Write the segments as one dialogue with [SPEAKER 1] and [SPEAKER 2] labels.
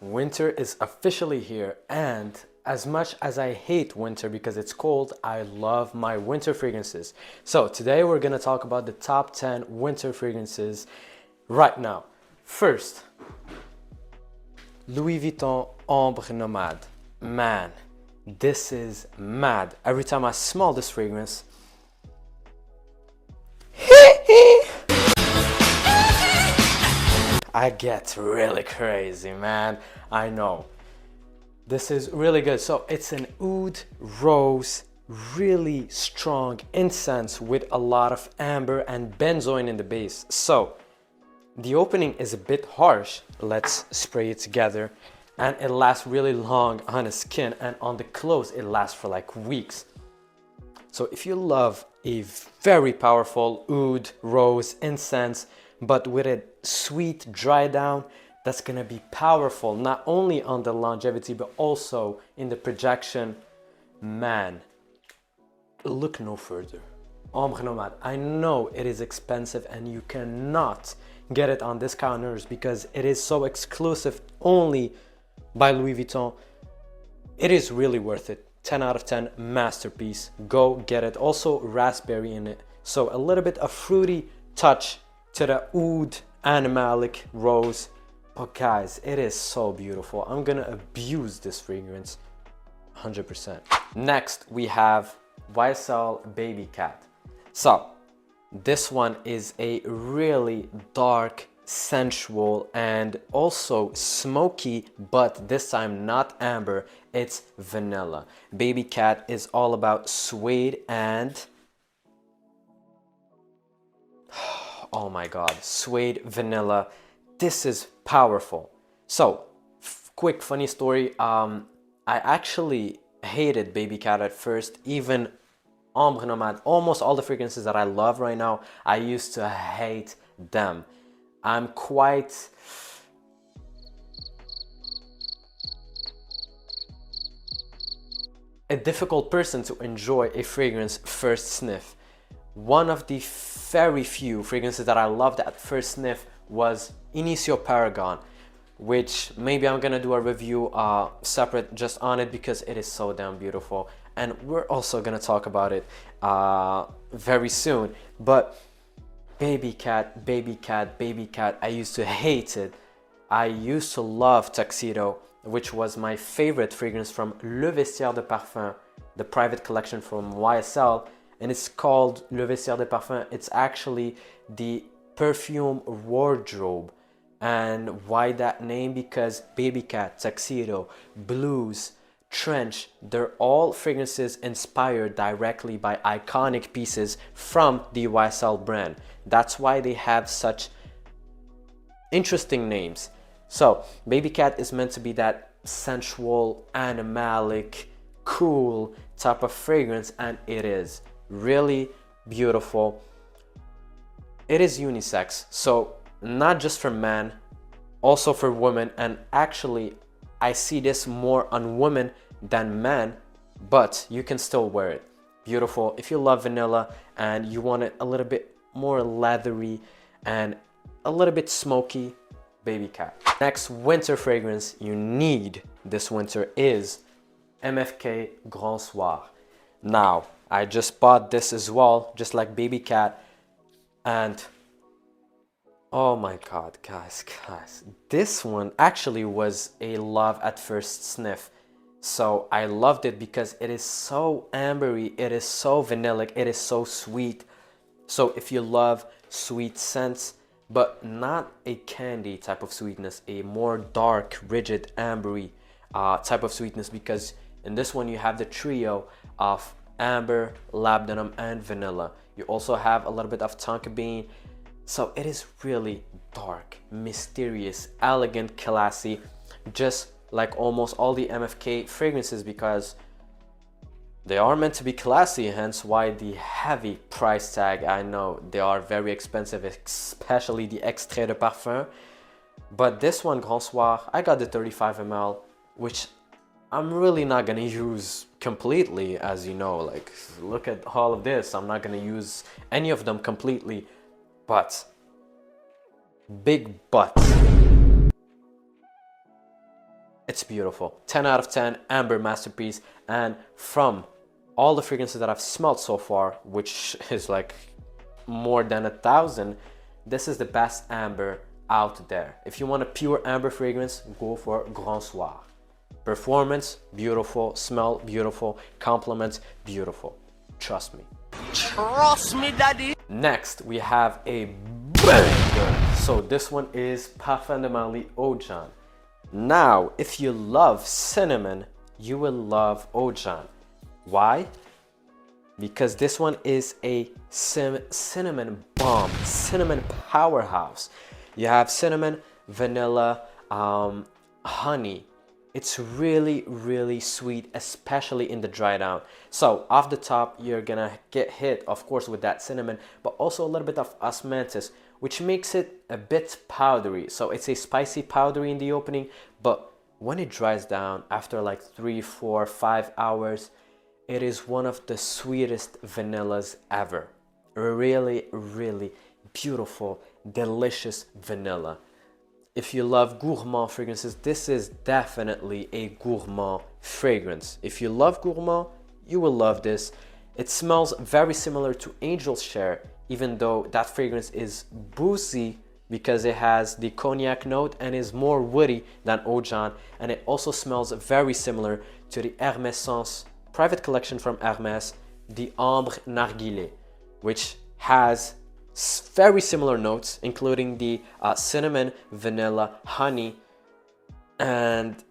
[SPEAKER 1] Winter is officially here, and as much as I hate winter because it's cold, I love my winter fragrances. So today we're gonna talk about the top 10 winter fragrances right now. First, Louis Vuitton Ombre Nomade. Man, this is mad. Every time I smell this fragrance, I get really crazy, man. I know. This is really good. So it's an oud rose, really strong incense with a lot of amber and benzoin in the base. So the opening is a bit harsh. Let's spray it together. And it lasts really long on the skin, and on the clothes it lasts for like weeks. So if you love a very powerful oud rose incense, but with a sweet dry down, that's gonna be powerful, not only on the longevity, but also in the projection. Man, look no further. Ombre Nomade. I know it is expensive and you cannot get it on discounters because it is so exclusive only by Louis Vuitton. It is really worth it. 10 out of 10, masterpiece. Go get it. Also raspberry in it. So a little bit of fruity touch to the oud animalic rose. But guys, it is so beautiful. I'm gonna abuse this fragrance 100%. Next, we have YSL Babycat. So this one is a really dark, sensual, and also smoky, but this time not amber, it's vanilla. Babycat is all about suede and oh my god, suede vanilla. This is powerful. So quick funny story, I actually hated Babycat at first. Even Ombre Nomade, almost all the fragrances that I love right now, I used to hate them. I'm quite a difficult person to enjoy a fragrance first sniff. One of the very few fragrances that I loved at first sniff was Initio Paragon, which maybe I'm gonna do a review separate just on it because it is so damn beautiful, and we're also gonna talk about it very soon. But Babycat, Babycat, Babycat, I used to hate it. I used to love Tuxedo, which was my favorite fragrance from Le Vestiaire de Parfum, the private collection from YSL, and it's called Le Vestiaire de Parfum. It's actually the perfume wardrobe. And why that name? Because Babycat, Tuxedo, Blues, Trench, they're all fragrances inspired directly by iconic pieces from the YSL brand. That's why they have such interesting names. So Babycat is meant to be that sensual, animalic, cool type of fragrance, and it is really beautiful. It is unisex, so not just for men, also for women, and actually I see this more on women than men, but you can still wear it. Beautiful. If you love vanilla and you want it a little bit more leathery and a little bit smoky, Babycat. Next winter fragrance you need this winter is MFK Grand Soir. Now, I just bought this as well, just like Babycat, and oh my god, guys, this one actually was a love at first sniff. So I loved it because it is so ambery, it is so vanillic, it is so sweet. So if you love sweet scents, but not a candy type of sweetness, a more dark, rigid, ambery type of sweetness, because in this one you have the trio of amber, labdanum, and vanilla. You also have a little bit of tonka bean. So it is really dark, mysterious, elegant, classy, just like almost all the MFK fragrances, because they are meant to be classy, hence why the heavy price tag. I know they are very expensive, especially the Extrait de Parfum. But this one, Grand Soir, I got the 35 ml, which I'm really not gonna use completely, as you know. Like, look at all of this. I'm not gonna use any of them completely. But, big but, It's beautiful. 10 out of 10, amber masterpiece. And from all the fragrances that I've smelled so far, which is like more than 1,000, this is the best amber out there. If you want a pure amber fragrance, go for Grand Soir. Performance, beautiful. Smell, beautiful. Compliments, beautiful. Trust me.
[SPEAKER 2] Trust me, daddy.
[SPEAKER 1] Next, we have a banger. So this one is Parfum de Marly Oajan. Now, if you love cinnamon, you will love Oajan. Why? Because this one is a cinnamon bomb, cinnamon powerhouse. You have cinnamon, vanilla, honey. It's really, really sweet, especially in the dry down. So off the top, you're gonna get hit, of course, with that cinnamon, but also a little bit of osmanthus, which makes it a bit powdery. So it's a spicy powdery in the opening, but when it dries down after like 3, 4, 5 hours, it is one of the sweetest vanillas ever. Really, really beautiful, delicious vanilla. If you love gourmand fragrances, this is definitely a gourmand fragrance. If you love gourmand, you will love this. It smells very similar to Angel's Share, even though that fragrance is boozy because it has the cognac note and is more woody than Oajan. And it also smells very similar to the Hermès private collection from Hermès, the Ombre Narguilé, which has very similar notes, including the cinnamon, vanilla, honey. And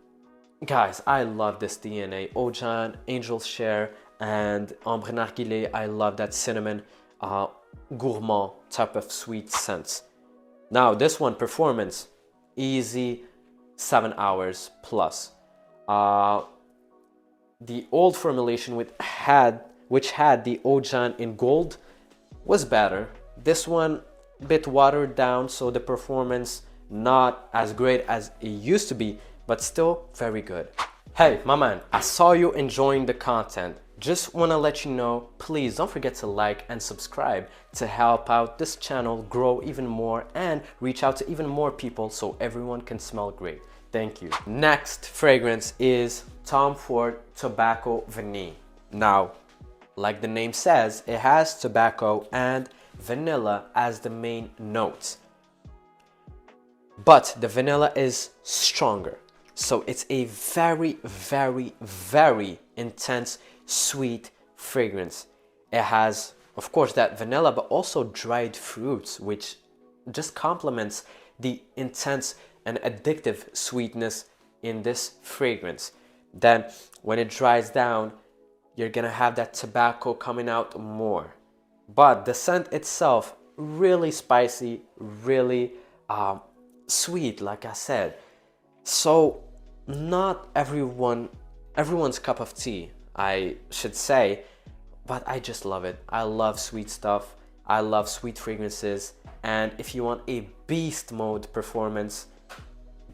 [SPEAKER 1] guys, I love this DNA. Oajan, Angel's Share, and Ombre Narguilé. I love that cinnamon, gourmand type of sweet scents. Now this one, performance, easy, 7 hours plus. The old formulation which had the Oajan in gold was better. This one a bit watered down, so the performance not as great as it used to be, but still very good. Hey, my man, I saw you enjoying the content. Just want to let you know, please don't forget to like and subscribe to help out this channel grow even more and reach out to even more people so everyone can smell great. Thank you. Next fragrance is Tom Ford Tobacco Vanille. Now, like the name says, it has tobacco and vanilla as the main notes. But the vanilla is stronger. So it's a very, very, very intense, sweet fragrance. It has, of course, that vanilla, but also dried fruits, which just complements the intense and addictive sweetness in this fragrance. Then when it dries down, you're gonna have that tobacco coming out more. But the scent itself, really spicy, really sweet, like I said. So not everyone's cup of tea, I should say, but I just love it. I love sweet stuff. I love sweet fragrances. And if you want a beast mode performance,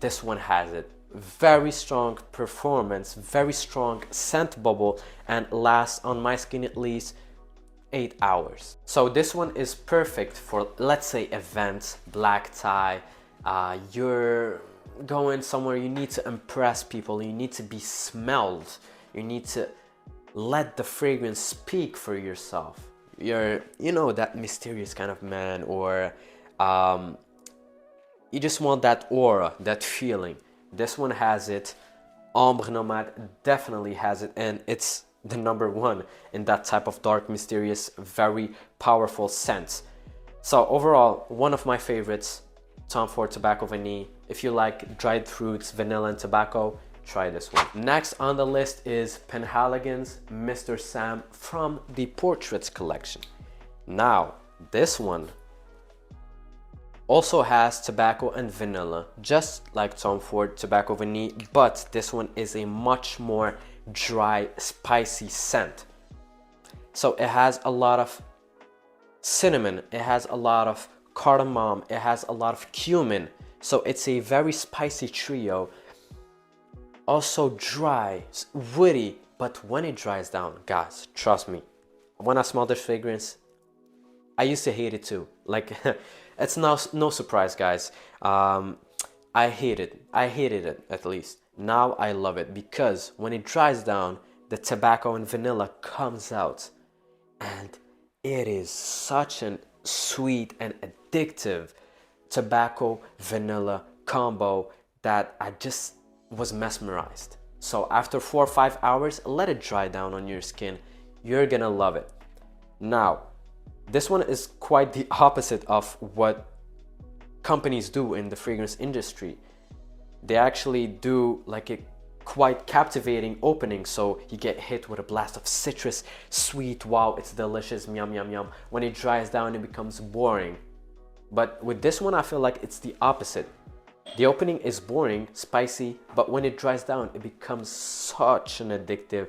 [SPEAKER 1] this one has it. Very strong performance, very strong scent bubble, and lasts on my skin at least 8 hours. So this one is perfect for, let's say, events, black tie, you're going somewhere, you need to impress people, you need to be smelled, you need to let the fragrance speak for yourself. You're, you know, that mysterious kind of man, or you just want that aura, that feeling. This one has it. Ombre Nomade definitely has it, and it's the #1 in that type of dark, mysterious, very powerful scent. So overall, one of my favorites, Tom Ford Tobacco Vanille. If you like dried fruits, vanilla, and tobacco, try this one. Next on the list is Penhaligon's Mr. Sam from the Portraits collection. Now, this one also has tobacco and vanilla, just like Tom Ford Tobacco Vanille, but this one is a much more dry, spicy scent. So it has a lot of cinnamon, it has a lot of cardamom, it has a lot of cumin. So it's a very spicy trio. Also dry, woody, but when it dries down, guys, trust me, when I smell this fragrance, I used to hate it too. Like, it's no surprise, guys. I hated it at least. Now I love it because when it dries down, the tobacco and vanilla comes out, and it is such an sweet and addictive tobacco vanilla combo that I just was mesmerized. So after 4 or 5 hours, let it dry down on your skin. You're gonna love it. Now, this one is quite the opposite of what companies do in the fragrance industry. They actually do like a quite captivating opening, so you get hit with a blast of citrus, sweet, wow, it's delicious, yum, yum, yum. When it dries down, it becomes boring. But with this one, I feel like it's the opposite. The opening is boring, spicy, but when it dries down, it becomes such an addictive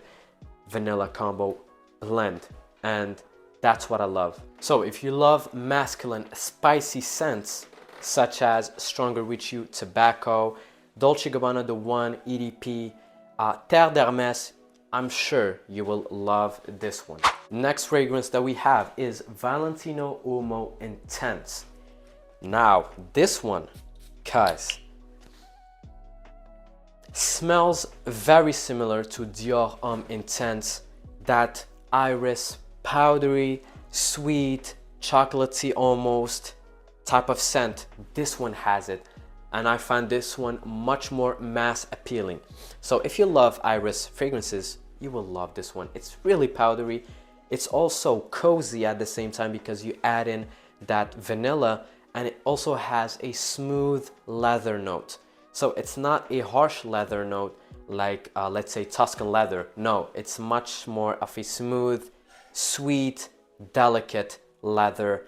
[SPEAKER 1] vanilla combo blend, and that's what I love. So if you love masculine, spicy scents, such as Stronger With You Tobacco, Dolce & Gabbana The One EDP, Terre d'Hermès, I'm sure you will love this one. Next fragrance that we have is Valentino Uomo Intense. Now, this one, guys, smells very similar to Dior Homme Intense, that iris, powdery, sweet, chocolatey almost type of scent. This one has it, and I find this one much more mass appealing. So if you love iris fragrances, you will love this one. It's really powdery. It's also cozy at the same time because you add in that vanilla, and it also has a smooth leather note. So it's not a harsh leather note like let's say Tuscan leather. No, it's much more of a smooth, sweet, delicate leather.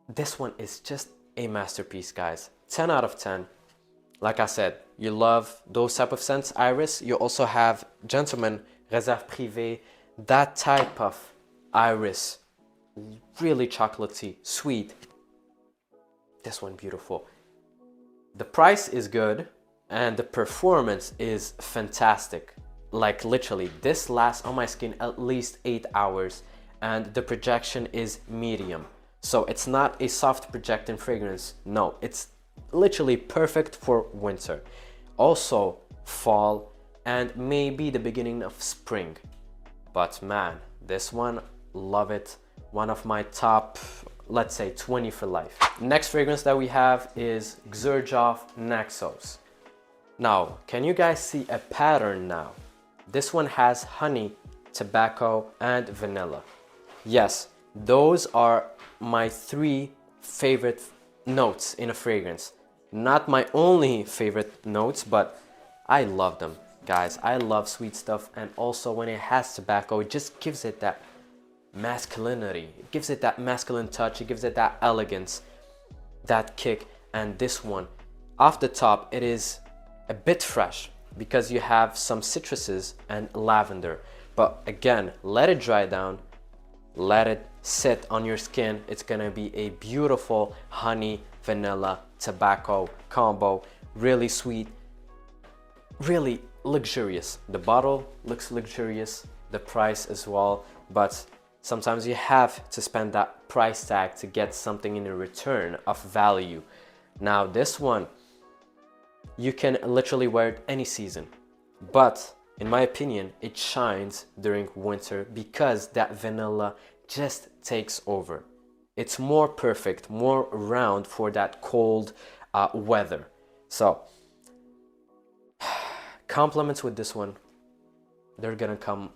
[SPEAKER 1] This one is just a masterpiece, guys. 10 out of 10. Like I said, you love those type of scents, iris. You also have gentleman, réserve privée, that type of iris, really chocolatey, sweet. This one beautiful. The price is good and the performance is fantastic. Like literally, this lasts on my skin at least 8 hours, and the projection is medium. So it's not a soft projecting fragrance. No, it's literally perfect for winter. Also fall and maybe the beginning of spring. But man, this one, love it. One of my top, let's say 20 for life. Next fragrance that we have is Xerjoff Naxos. Now, can you guys see a pattern now? This one has honey, tobacco, and vanilla. Yes, those are my 3 favorite notes in a fragrance. Not my only favorite notes, but I love them, guys. I love sweet stuff, and also when it has tobacco, it just gives it that masculinity. It gives it that masculine touch. It gives it that elegance, that kick. And this one, off the top, it is a bit fresh because you have some citruses and lavender. But again, let it dry down, let it sit on your skin. It's gonna be a beautiful honey, vanilla, tobacco combo. Really sweet, really luxurious. The bottle looks luxurious, the price as well, but sometimes you have to spend that price tag to get something in return of value. Now this one, you can literally wear it any season, but in my opinion, it shines during winter because that vanilla just takes over. It's more perfect, more round for that cold weather. So compliments with this one, they're gonna come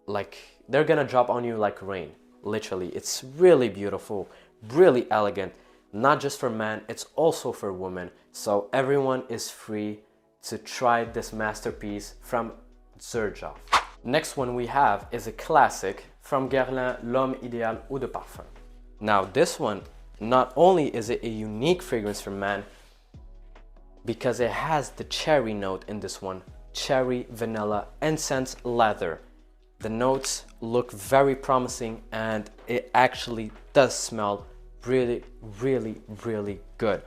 [SPEAKER 1] like, they're gonna drop on you like rain. Literally, it's really beautiful, really elegant. Not just for men, it's also for women. So everyone is free to try this masterpiece from Xerjoff. Next one we have is a classic from Guerlain, LOM Ideal Eau de Parfum. Now this one, not only is it a unique fragrance for men, because it has the cherry note in this one, cherry, vanilla, incense, leather. The notes look very promising, and it actually does smell really, really, really good.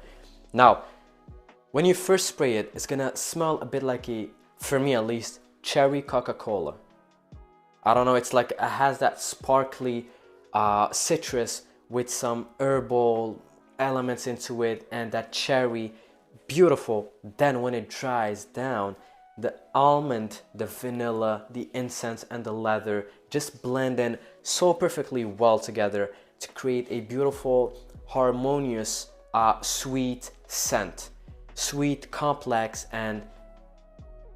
[SPEAKER 1] Now, when you first spray it, it's gonna smell a bit like a, for me at least, cherry Coca-Cola. I don't know, it's like it has that sparkly citrus with some herbal elements into it, and that cherry beautiful. Then when it dries down, the almond, the vanilla, the incense, and the leather just blend in so perfectly well together to create a beautiful, harmonious, sweet scent. Sweet, complex, and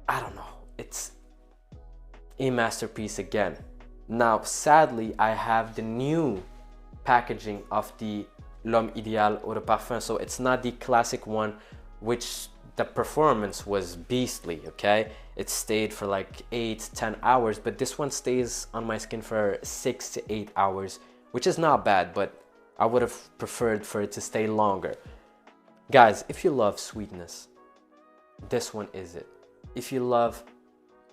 [SPEAKER 1] I don't know, it's a masterpiece again. Now, sadly, I have the new packaging of the LOM Ideal Eau de Parfum, so it's not the classic one, which the performance was beastly, okay? It stayed for like 8-10 hours, but this one stays on my skin for 6 to 8 hours, which is not bad, but I would have preferred for it to stay longer. Guys, if you love sweetness, this one is it. If you love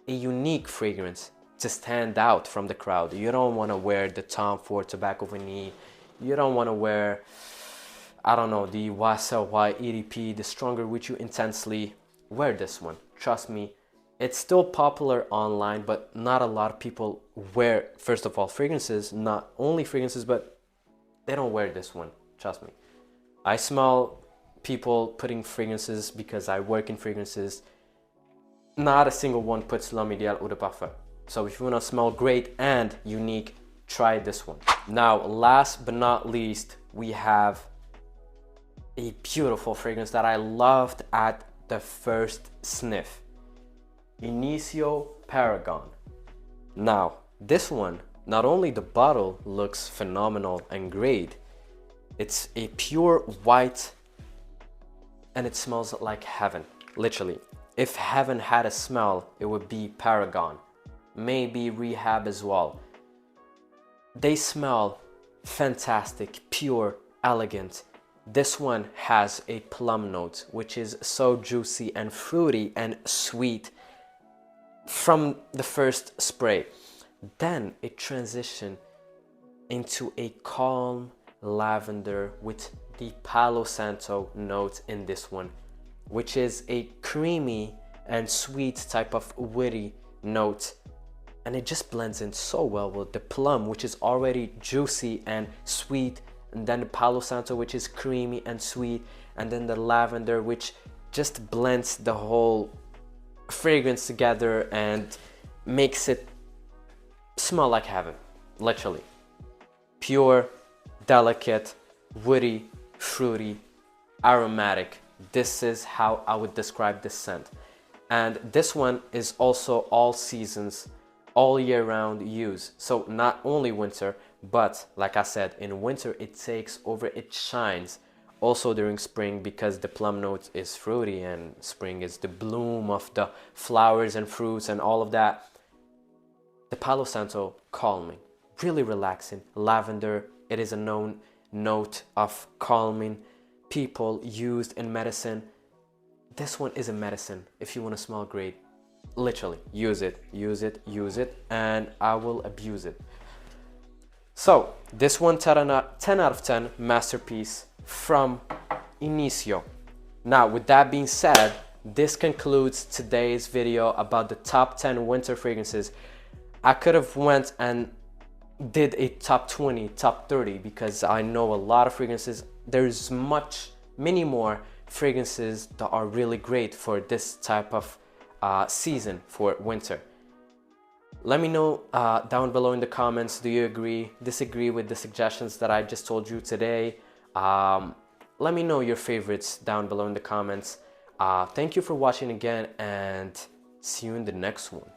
[SPEAKER 1] a unique fragrance to stand out from the crowd, you don't want to wear the Tom Ford Tobacco Vanille, you don't want to wear, I don't know, the YSL EDP, the Stronger With You Intensely, wear this one. Trust me, it's still popular online, but not a lot of people wear, first of all, fragrances, not only fragrances, but they don't wear this one, trust me. I smell people putting fragrances because I work in fragrances. Not a single one puts L'Homme Ideal Eau de Parfum. So if you want to smell great and unique, try this one. Now, last but not least, we have a beautiful fragrance that I loved at the first sniff. Initio Paragon. Now, this one, not only the bottle looks phenomenal and great, it's a pure white and it smells like heaven, literally. If heaven had a smell, it would be Paragon. Maybe Rehab as well. They smell fantastic, pure, elegant. This one has a plum note, which is so juicy and fruity and sweet from the first spray. Then it transitions into a calm lavender with the Palo Santo note in this one, which is a creamy and sweet type of woody note, and it just blends in so well with the plum, which is already juicy and sweet, and then the Palo Santo, which is creamy and sweet, and then the lavender, which just blends the whole fragrance together and makes it smell like heaven, literally. Pure, delicate, woody, fruity, aromatic. This is how I would describe this scent. And this one is also all seasons, all year round use. So not only winter, but like I said, in winter it takes over, it shines. Also during spring, because the plum note is fruity and spring is the bloom of the flowers and fruits and all of that. The Palo Santo, calming, really relaxing. Lavender, it is a known note of calming. People used in medicine. This one is a medicine. If you want to smell great, literally use it, use it, use it, and I will abuse it. So this one, 10 out of 10 masterpiece from Initio. Now, with that being said, this concludes today's video about the top 10 winter fragrances. I could have went and did a top 20, top 30, because I know a lot of fragrances. There's many more fragrances that are really great for this type of season, for winter. Let me know down below in the comments, do you agree, disagree with the suggestions that I just told you today? Let me know your favorites down below in the comments. Thank you for watching again, and see you in the next one.